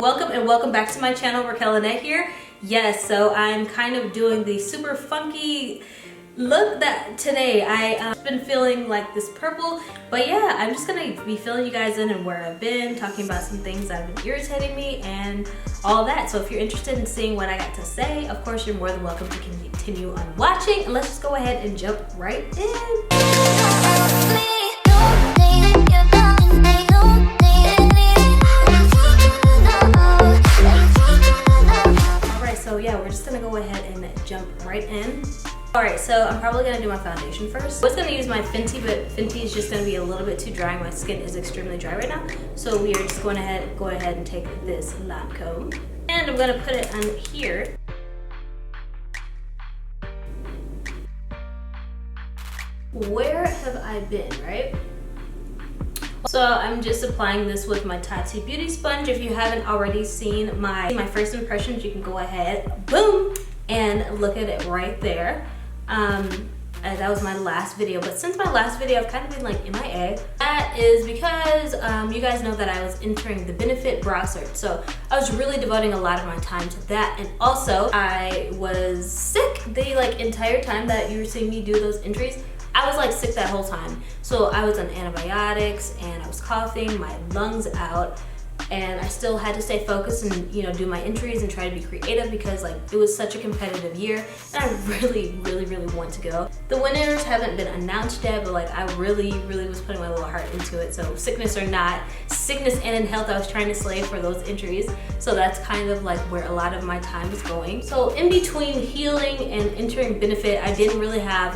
guys, welcome back to my channel. Raquel Lynette here. Yes, so I'm kind of doing the super funky look that today I've been feeling like this purple, but yeah, I'm just gonna be filling you guys in and where I've been, talking about some things that have been irritating me and all that. So if you're interested in seeing what I got to say, of course you're more than welcome to continue on watching, and let's just go ahead and jump right in. So yeah, we're just gonna go ahead and jump right in. Alright, so I'm probably gonna do my foundation first. I was gonna use my Fenty, but Fenty is just gonna be a little bit too dry. My skin is extremely dry right now. So we are just go ahead and take this Lancome. And I'm gonna put it on here. Where have I been, right? So I'm just applying this with my Tati Beauty Sponge. If you haven't already seen my first impressions, you can go ahead, boom, and look at it right there. That was my last video, but since my last video, I've kind of been like MIA. That is because you guys know that I was entering the Benefit Brow Search. So I was really devoting a lot of my time to that, and also I was sick the entire time that you were seeing me do those entries. I was like sick that whole time. So I was on antibiotics and I was coughing my lungs out, and I still had to stay focused and do my entries and try to be creative because it was such a competitive year and I really want to go. The winners haven't been announced yet, but I really was putting my little heart into it. So sickness or not, sickness and in health, I was trying to slave for those entries. So that's kind of where a lot of my time is going. So in between healing and entering Benefit, I didn't really have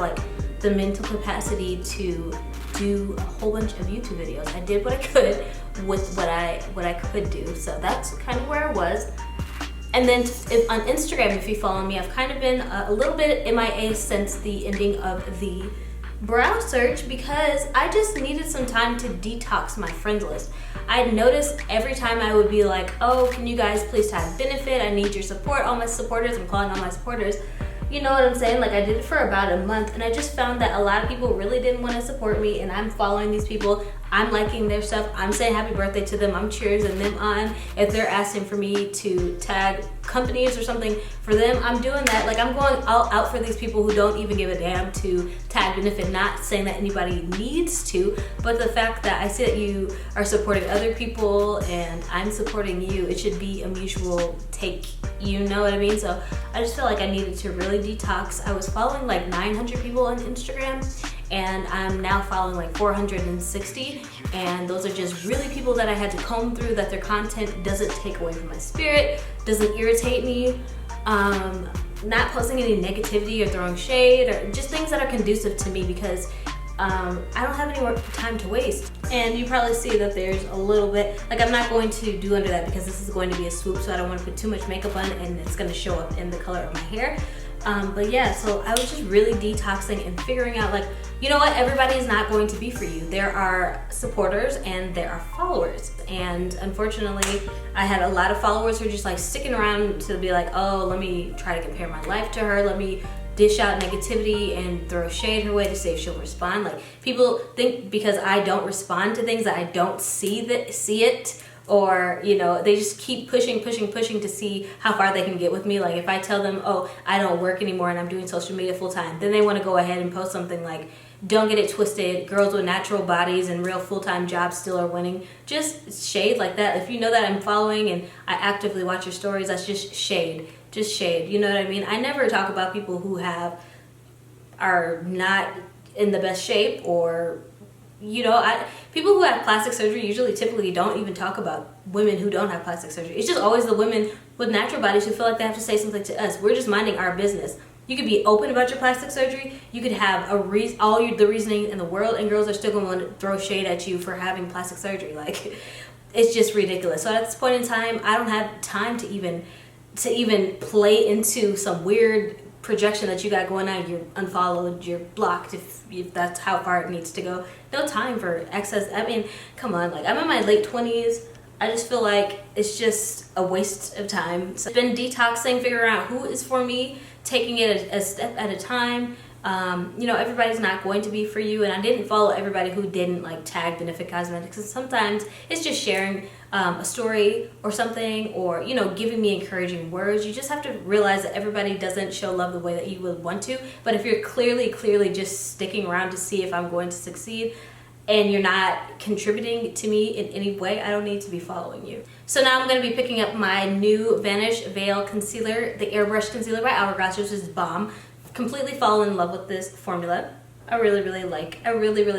the mental capacity to do a whole bunch of YouTube videos. I did what I could with what I could do. So that's kind of where I was. And then on Instagram, if you follow me, I've kind of been a little bit MIA since the ending of the Brow Search because I just needed some time to detox my friends list. I noticed every time I would be like, oh, can you guys please tag Benefit? I need your support, all my supporters. I'm calling all my supporters. You know what I'm saying? I did it for about a month and I just found that a lot of people really didn't want to support me, and I'm following these people, I'm liking their stuff, I'm saying happy birthday to them, I'm cheersing them on. If they're asking for me to tag companies or something for them, I'm doing that. I'm going all out for these people who don't even give a damn to tag Benefit. Not saying that anybody needs to, but the fact that I see that you are supporting other people and I'm supporting you, it should be a mutual take, you know what I mean? So I just feel like I needed to really detox. I was following 900 people on Instagram and I'm now following 460, and those are just really people that I had to comb through, that their content doesn't take away from my spirit, doesn't irritate me, not posting any negativity or throwing shade or just things that are conducive to me, because I don't have any more time to waste. And you probably see that there's a little bit, I'm not going to do under that because this is going to be a swoop, so I don't want to put too much makeup on it and it's going to show up in the color of my hair. But yeah, so I was just really detoxing and figuring out you know what, everybody is not going to be for you. There are supporters and there are followers, and unfortunately I had a lot of followers who are just sticking around to be oh, let me try to compare my life to her, let me dish out negativity and throw shade her way to see if she'll respond. People think because I don't respond to things that I don't see it, or they just keep pushing to see how far they can get with me. If I tell them, oh, I don't work anymore and I'm doing social media full time, then they want to go ahead and post something don't get it twisted, girls with natural bodies and real full-time jobs still are winning. Just shade like that. If you know that I'm following and I actively watch your stories, that's just shade. Just shade, you know what I mean? I never talk about people who are not in the best shape, or people who have plastic surgery typically don't even talk about women who don't have plastic surgery. It's just always the women with natural bodies who feel like they have to say something to us. We're just minding our business. You could be open about your plastic surgery. You could have the reasoning in the world, and girls are still going to throw shade at you for having plastic surgery. It's just ridiculous. So at this point in time, I don't have time to even play into some weird projection that you got going on. You're unfollowed, you're blocked, if that's how far it needs to go. No time for excess. I mean, come on, I'm in my late 20s. I just feel like it's just a waste of time. So I've been detoxing, figuring out who is for me, taking it a step at a time, You know, everybody's not going to be for you, and I didn't follow everybody who didn't like tag Benefit Cosmetics, and sometimes it's just sharing a story or something, or, you know, giving me encouraging words. You just have to realize that everybody doesn't show love the way that you would want to, but if you're clearly just sticking around to see if I'm going to succeed, and you're not contributing to me in any way, I don't need to be following you. So now I'm going to be picking up my new Vanish Veil Concealer, the Airbrush Concealer by Hourglass, which is bomb. Completely fallen in love with this formula. I really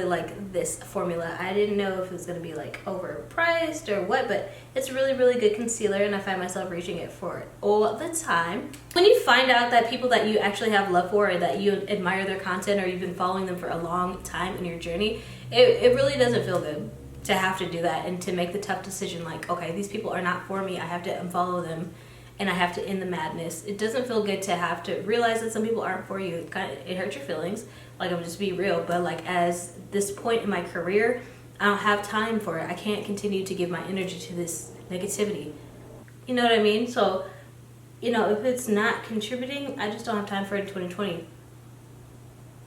like this formula. I didn't know if it was going to be like overpriced or what, but it's really good concealer, and I find myself reaching it for it all the time. When you find out that people that you actually have love for, or that you admire their content, or you've been following them for a long time in your journey, it really doesn't feel good to have to do that and to make the tough decision like, okay, these people are not for me, I have to unfollow them and I have to end the madness. It doesn't feel good to have to realize that some people aren't for you. It hurts your feelings, like, I'm just being real, but like, as this point in my career, I don't have time for it. I can't continue to give my energy to this negativity. You know what I mean? So, you know, if it's not contributing, I just don't have time for it in 2020.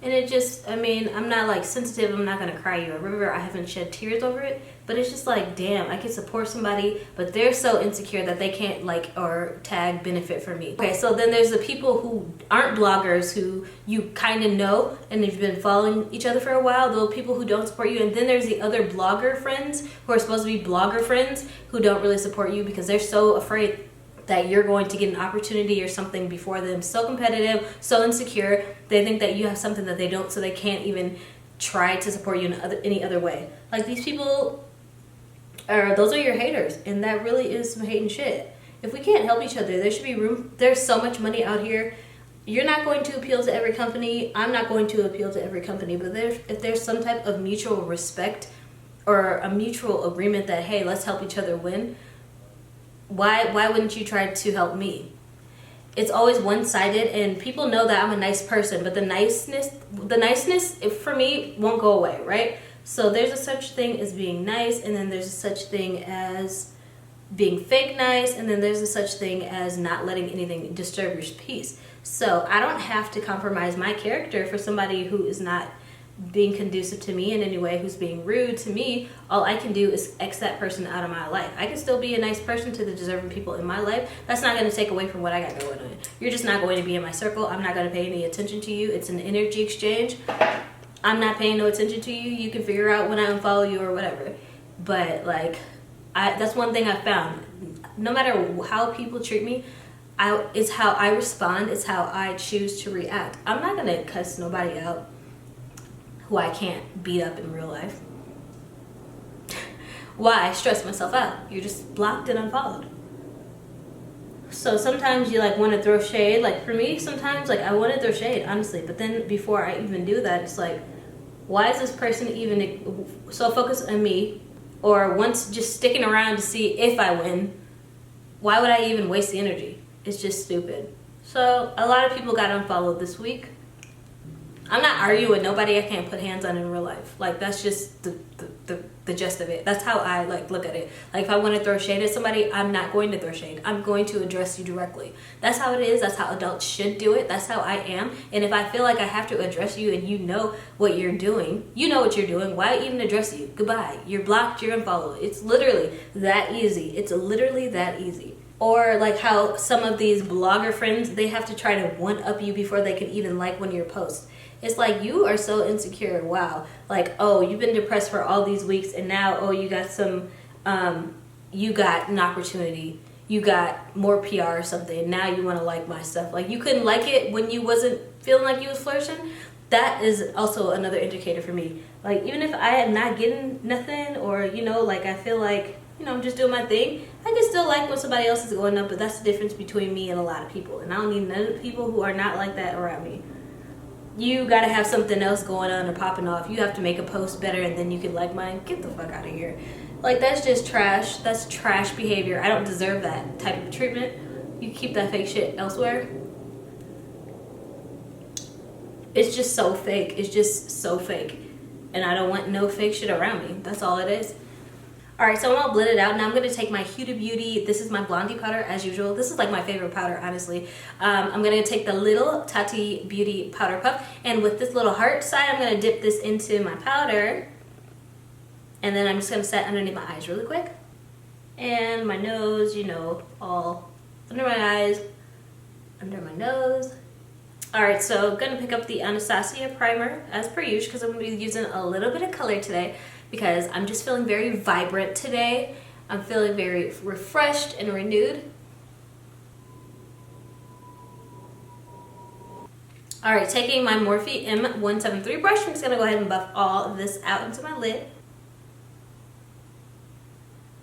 And it just, I mean, I'm not like sensitive, I'm not gonna cry you a river, I haven't shed tears over it, but it's just like, damn, I can support somebody, but they're so insecure that they can't like, or tag Benefit for me. Okay, so then there's the people who aren't bloggers, who you kind of know, and you've been following each other for a while, those people who don't support you, and then there's the other blogger friends, who are supposed to be blogger friends, who don't really support you because they're so afraid that you're going to get an opportunity or something before them. So competitive, so insecure, they think that you have something that they don't, so they can't even try to support you in any other way. Like, these people those are your haters, and that really is some hating shit. If we can't help each other, there should be room. There's so much money out here. You're not going to appeal to every company, I'm not going to appeal to every company, but if there's some type of mutual respect or a mutual agreement that, hey, let's help each other win, why wouldn't you try to help me? It's always one-sided, and people know that I'm a nice person, but the niceness for me won't go away, right? So there's a such thing as being nice, and then there's a such thing as being fake nice, and then there's a such thing as not letting anything disturb your peace. So I don't have to compromise my character for somebody who is not being conducive to me in any way, who's being rude to me. All I can do is X that person out of my life. I can still be a nice person to the deserving people in my life. That's not going to take away from what I got going on. You're just not going to be in my circle. I'm not going to pay any attention to you. It's an energy exchange. I'm not paying no attention to you. You can figure out when I unfollow you or whatever. But like, that's one thing I found. No matter how people treat me, it's how I respond. It's how I choose to react. I'm not going to cuss nobody out who I can't beat up in real life. Why stress myself out? You're just blocked and unfollowed. So sometimes you like want to throw shade. Like, for me, sometimes like I want to throw shade, honestly, but then before I even do that, it's like, why is this person even so focused on me, or once just sticking around to see if I win? Why would I even waste the energy? It's just stupid. So a lot of people got unfollowed this week. I'm not arguing with nobody I can't put hands on in real life. Like, that's just the gist of it. That's how I like look at it. Like, if I want to throw shade at somebody, I'm not going to throw shade. I'm going to address you directly. That's how it is. That's how adults should do it. That's how I am. And if I feel like I have to address you and you know what you're doing, why even address you? Goodbye. You're blocked, you're unfollowed. It's literally that easy. It's literally that easy. Or like how some of these blogger friends, they have to try to one-up you before they can even like one of your posts. It's like, you are so insecure. Wow. Like, oh, you've been depressed for all these weeks, and now, oh, you got you got an opportunity. You got more PR or something, and now you want to like my stuff. Like, you couldn't like it when you wasn't feeling like you was flourishing. That is also another indicator for me. Like, even if I am not getting nothing, or, you know, like, I feel like, you know, I'm just doing my thing, I can still like when somebody else is going up, but that's the difference between me and a lot of people. And I don't need none of the people who are not like that around me. You gotta have something else going on or popping off. You have to make a post better and then you can like mine. Get the fuck out of here. Like, that's just trash. That's trash behavior. I don't deserve that type of treatment. You keep that fake shit elsewhere. It's just so fake. It's just so fake. And I don't want no fake shit around me. That's all it is. All right, so I'm all blended out. Now I'm gonna take my Huda Beauty. This is my Blondie powder as usual. This is like my favorite powder, honestly. I'm gonna take the little Tati Beauty powder puff, and with this little heart side, I'm gonna dip this into my powder. And then I'm just gonna set underneath my eyes really quick. And my nose, you know, all under my eyes, under my nose. All right, so I'm gonna pick up the Anastasia primer as per usual because I'm gonna be using a little bit of color today because I'm just feeling very vibrant today. I'm feeling very refreshed and renewed. All right, taking my Morphe M173 brush, I'm just gonna go ahead and buff all of this out into my lid.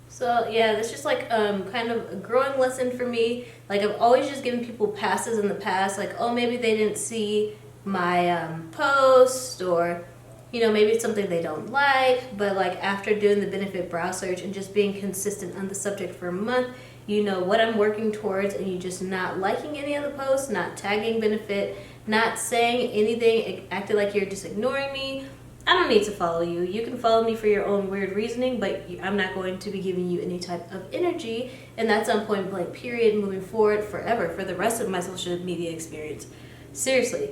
So yeah, that's just like kind of a growing lesson for me. Like I've always just given people passes in the past, like, oh, maybe they didn't see my post, or you know, maybe it's something they don't like, but like after doing the Benefit brow search and just being consistent on the subject for a month, you know what I'm working towards, and you just not liking any of the posts, not tagging Benefit, not saying anything, acting like you're just ignoring me. I don't need to follow you. You can follow me for your own weird reasoning, but I'm not going to be giving you any type of energy, and that's on point blank period, moving forward forever for the rest of my social media experience. Seriously.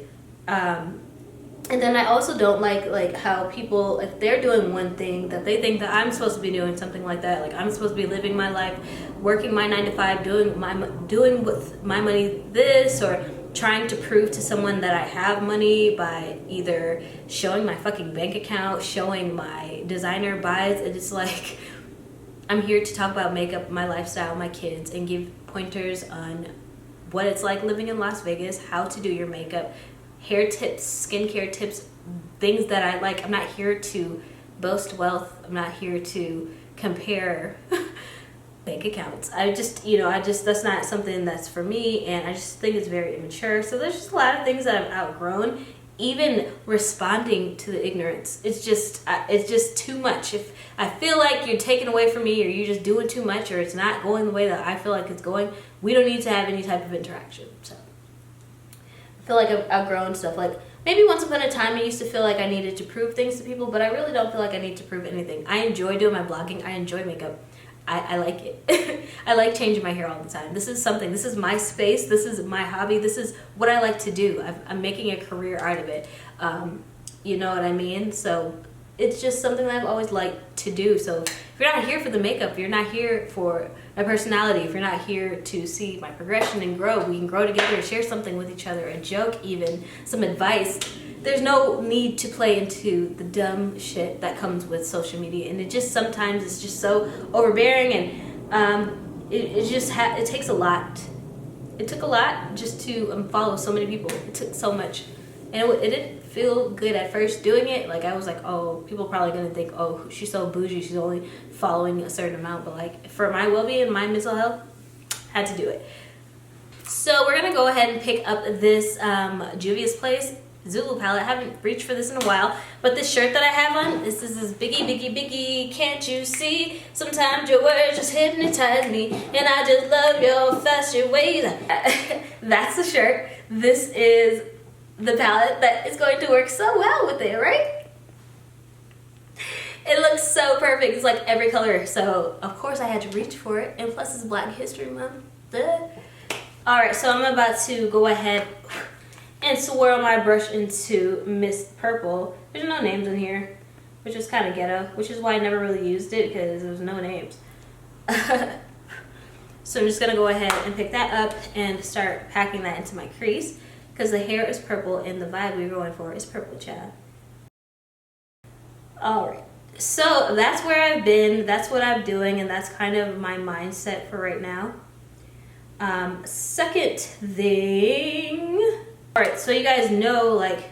And then I also don't like how people, if they're doing one thing, that they think that I'm supposed to be doing something like that. Like I'm supposed to be living my life, working my 9 to 5, doing with my money this, or trying to prove to someone that I have money by either showing my fucking bank account, showing my designer buys. And it's like, I'm here to talk about makeup, my lifestyle, my kids, and give pointers on what it's like living in Las Vegas, how to do your makeup, hair tips, skincare tips, things that I like. I'm not here to boast wealth. I'm not here to compare bank accounts. That's not something that's for me, and I just think it's very immature. So there's just a lot of things that I've outgrown. Even responding to the ignorance, it's just too much. If I feel like you're taking away from me, or you're just doing too much, or it's not going the way that I feel like it's going, we don't need to have any type of interaction. So I feel like I've outgrown stuff. Like maybe once upon a time I used to feel like I needed to prove things to people, but I really don't feel like I need to prove anything. I enjoy doing my blogging. I enjoy makeup. I like it. I like changing my hair all the time. This is my space. This is my hobby. This is what I like to do. I'm making a career out of it. You know what I mean? So it's just something that I've always liked to do. So if you're not here for the makeup, if you're not here for my personality, if you're not here to see my progression and grow, we can grow together, share something with each other, a joke even, some advice. There's no need to play into the dumb shit that comes with social media, and it just sometimes it's just so overbearing, and it takes a lot. It took a lot just to follow so many people. It took so much, and it didn't feel good at first doing it. Like I was like, oh, people are probably gonna think, oh, she's so bougie, she's only following a certain amount. But like for my well-being, my mental health, I had to do it. So we're gonna go ahead and pick up this Juvia's Place Zulu palette. I haven't reached for this in a while, but this shirt that I have on, this is this biggie, can't you see? Sometimes your words just hypnotize me, and I just love your faster ways. That's the shirt. This is the palette that is going to work so well with it, right? It looks so perfect. It's like every color. So of course I had to reach for it, and plus it's Black History Month. Duh. All right, so I'm about to go ahead and swirl my brush into Mist Purple. There's no names in here, which is kind of ghetto, which is why I never really used it, because there's no names. So I'm just gonna go ahead and pick that up and start packing that into my crease, because the hair is purple and the vibe we're going for is purple, child. All right, so that's where I've been, that's what I'm doing, and that's kind of my mindset for right now. Second thing, all right, so you guys know, like,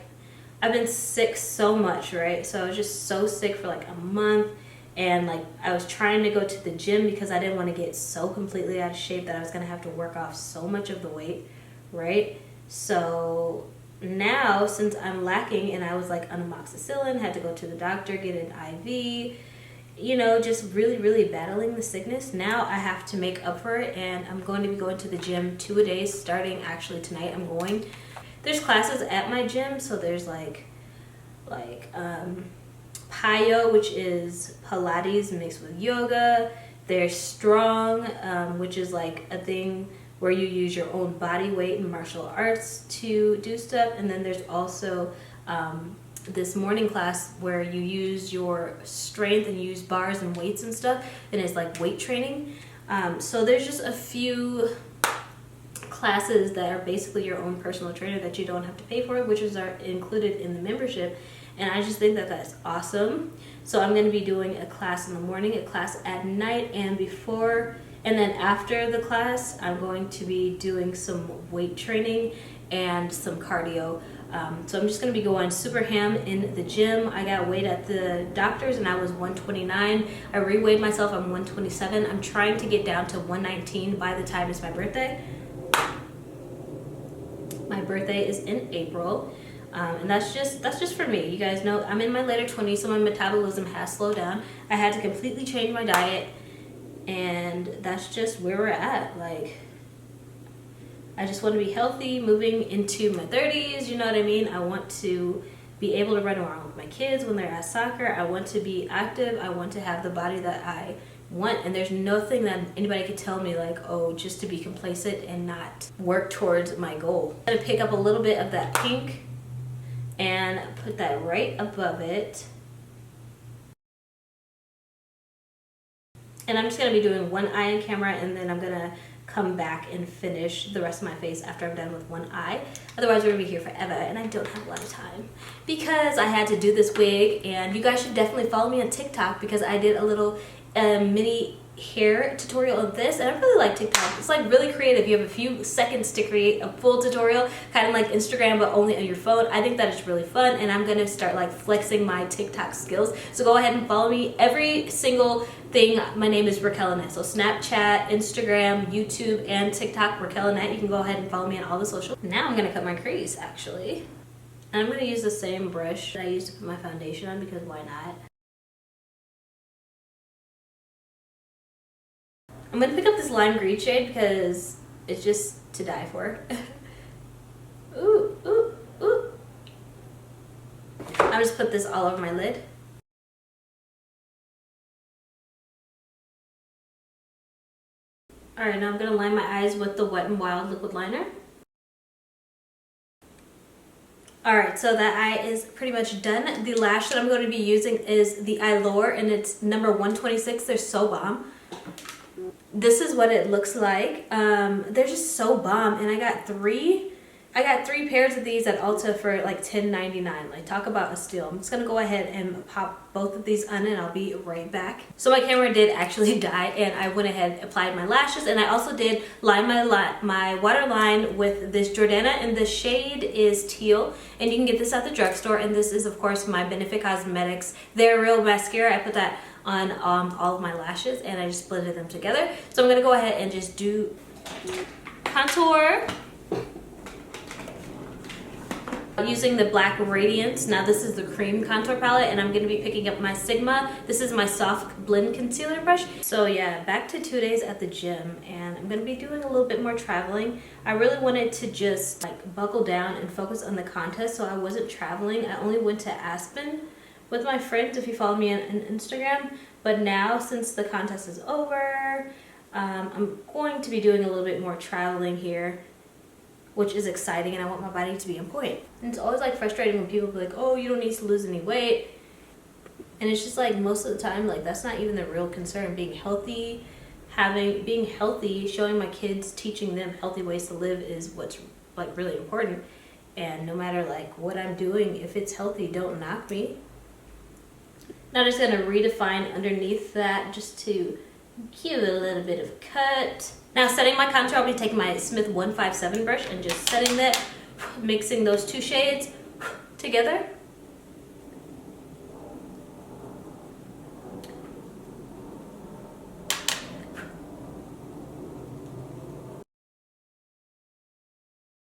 I've been sick so much, right? So I was just so sick for like a month, and like I was trying to go to the gym because I didn't want to get so completely out of shape that I was gonna have to work off so much of the weight, right? So now, since I'm lacking and I was like on amoxicillin, had to go to the doctor, get an IV, you know, just really battling the sickness. Now I have to make up for it, and I'm going to be going to the gym 2 a day starting actually tonight. I'm going. There's classes at my gym, so there's like PiYo, which is Pilates mixed with yoga. There's Strong, which is like a thing where you use your own body weight in martial arts to do stuff. And then there's also this morning class where you use your strength and use bars and weights and stuff, and it's like weight training. So there's just a few classes that are basically your own personal trainer that you don't have to pay for, which are included in the membership. And I just think that that's awesome. So I'm going to be doing a class in the morning, a class at night, and then after the class I'm going to be doing some weight training and some cardio. So I'm just going to be going super ham in the gym. I got weighed at the doctor's and I was 129. I re-weighed myself, I'm 127. I'm trying to get down to 119 by the time it's my birthday. My birthday is in April. And that's just for me. You guys know I'm in my later 20s, so my metabolism has slowed down. I had to completely change my diet, and that's just where we're at. Like, I just want to be healthy moving into my 30s, you know what I mean? I want to be able to run around with my kids when they're at soccer. I want to be active. I want to have the body that I want, and there's nothing that anybody could tell me like, oh, just to be complacent and not work towards my goal. I'm gonna pick up a little bit of that pink and put that right above it. And I'm just gonna be doing one eye on camera, and then I'm gonna come back and finish the rest of my face after I'm done with one eye. Otherwise we're gonna be here forever, and I don't have a lot of time because I had to do this wig. And you guys should definitely follow me on TikTok because I did a little mini hair tutorial of this, and I really like TikTok. It's like really creative. You have a few seconds to create a full tutorial, kind of like Instagram but only on your phone. I think that is really fun, and I'm gonna start like flexing my TikTok skills. So go ahead and follow me. Every single thing, my name is Raquel Annette. So Snapchat, Instagram, YouTube, and TikTok, Raquel Annette. You can go ahead and follow me on all the social. Now I'm gonna cut my crease actually, and I'm gonna use the same brush that I used to put my foundation on because why not? I'm gonna pick up this lime green shade because it's just to die for. Ooh, ooh, ooh. I'll just put this all over my lid. Alright, now I'm gonna line my eyes with the Wet n Wild liquid liner. Alright, so that eye is pretty much done. The lash that I'm going to be using is the Allure, and it's number 126. They're so bomb. This is what it looks like. They're just so bomb, and I got three pairs of these at Ulta for like $10.99. Like, talk about a steal. I'm just gonna go ahead and pop both of these on, and I'll be right back. So my camera did actually die, and I went ahead and applied my lashes, and I also did line my waterline with this Jordana, and the shade is teal, and you can get this at the drugstore. And this is of course my Benefit Cosmetics They're Real mascara. I put that on all of my lashes, and I just blended them together. So I'm gonna go ahead and just do contour using the Black Radiance. Now this is the cream contour palette, and I'm gonna be picking up my Sigma. This is my soft blend concealer brush. So yeah, back to 2 days at the gym, and I'm gonna be doing a little bit more traveling. I really wanted to just like buckle down and focus on the contest, so I wasn't traveling. I only went to Aspen with my friends, if you follow me on Instagram. But now, since the contest is over, I'm going to be doing a little bit more traveling here, which is exciting, and I want my body to be on point. And it's always like frustrating when people be like, oh, you don't need to lose any weight. And it's just like most of the time, like that's not even the real concern. Being healthy, showing my kids, teaching them healthy ways to live is what's like really important. And no matter like what I'm doing, if it's healthy, don't knock me. Now I'm just gonna redefine underneath that just to give it a little bit of cut. Now setting my contour, I'll be taking my Smith 157 brush and just setting that, mixing those two shades together.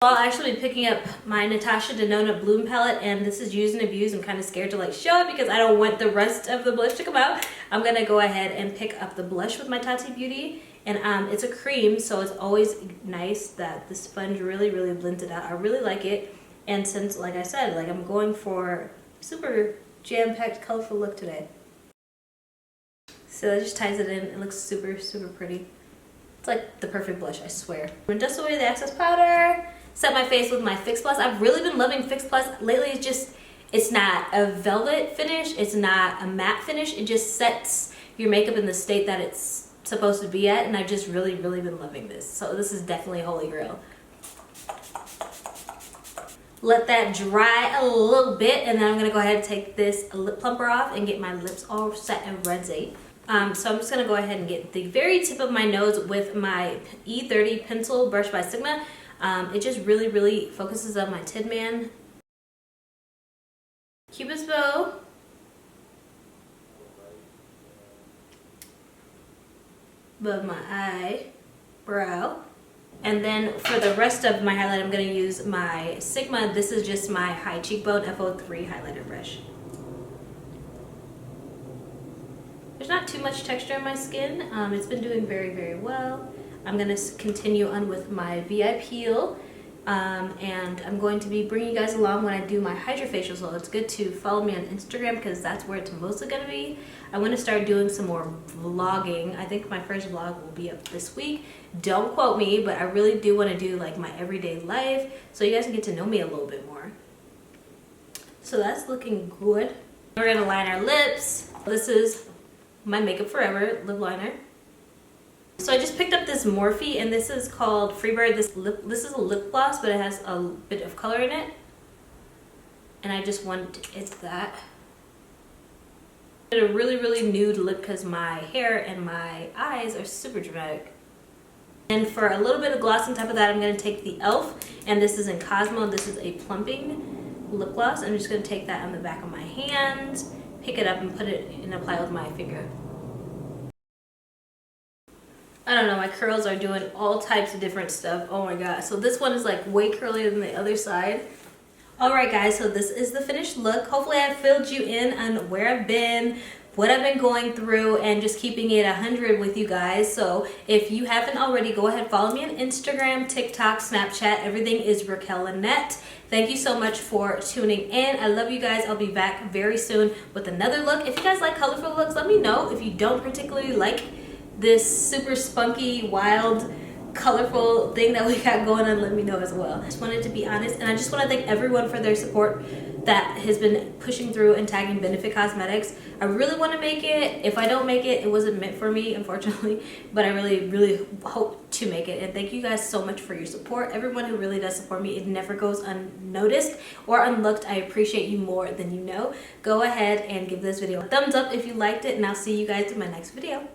I'll actually be picking up my Natasha Denona Bloom palette, and this is Use and Abuse. I'm kind of scared to like show it because I don't want the rest of the blush to come out. I'm gonna go ahead and pick up the blush with my Tati Beauty, and it's a cream, so it's always nice that the sponge really blends it out. I really like it, and since like I said, like I'm going for super jam-packed, colorful look today. So that just ties it in. It looks super, super pretty. It's like the perfect blush, I swear. I'm gonna dust away the excess powder, set my face with my Fix Plus. I've really been loving Fix Plus. Lately, it's not a velvet finish. It's not a matte finish. It just sets your makeup in the state that it's supposed to be at, and I've just really, really been loving this. So this is definitely a holy grail. Let that dry a little bit, and then I'm gonna go ahead and take this lip plumper off and get my lips all set and ready. So I'm just gonna go ahead and get the very tip of my nose with my E30 pencil brush by Sigma. It just really, really focuses on my Tid Man. Cupid's bow. Above my eyebrow. And then for the rest of my highlight, I'm going to use my Sigma. This is just my high cheekbone FO3 highlighter brush. There's not too much texture in my skin. It's been doing very, very well. I'm going to continue on with my VI Peel. And I'm going to be bringing you guys along when I do my HydraFacial, so it's good to follow me on Instagram because that's where it's mostly going to be. I want to start doing some more vlogging. I think my first vlog will be up this week. Don't quote me, but I really do want to do like my everyday life so you guys can get to know me a little bit more. So that's looking good. We're going to line our lips. This is my Makeup Forever lip liner. So I just picked up this Morphe, and this is called Freebird. This is a lip gloss, but it has a bit of color in it. And I just want it that. I did a really, really nude lip because my hair and my eyes are super dramatic. And for a little bit of gloss on top of that, I'm going to take the e.l.f. And this is in Cosmo. This is a plumping lip gloss. I'm just going to take that on the back of my hand, pick it up, and put it and apply it with my finger. I don't know, my curls are doing all types of different stuff. Oh my god. So this one is like way curlier than the other side. Alright guys, so this is the finished look. Hopefully I've filled you in on where I've been, what I've been going through, and just keeping it 100 with you guys. So if you haven't already, go ahead, follow me on Instagram, TikTok, Snapchat. Everything is Raquel Lynette. Thank you so much for tuning in. I love you guys. I'll be back very soon with another look. If you guys like colorful looks, let me know. If you don't particularly like this super spunky, wild, colorful thing that we got going on, let me know as well. I just wanted to be honest, and I just want to thank everyone for their support that has been pushing through and tagging Benefit Cosmetics. I really want to make it. If I don't make it, it wasn't meant for me, unfortunately, but I really, really hope to make it. And thank you guys so much for your support. Everyone who really does support me, it never goes unnoticed or unlooked. I appreciate you more than you know. Go ahead and give this video a thumbs up if you liked it, and I'll see you guys in my next video.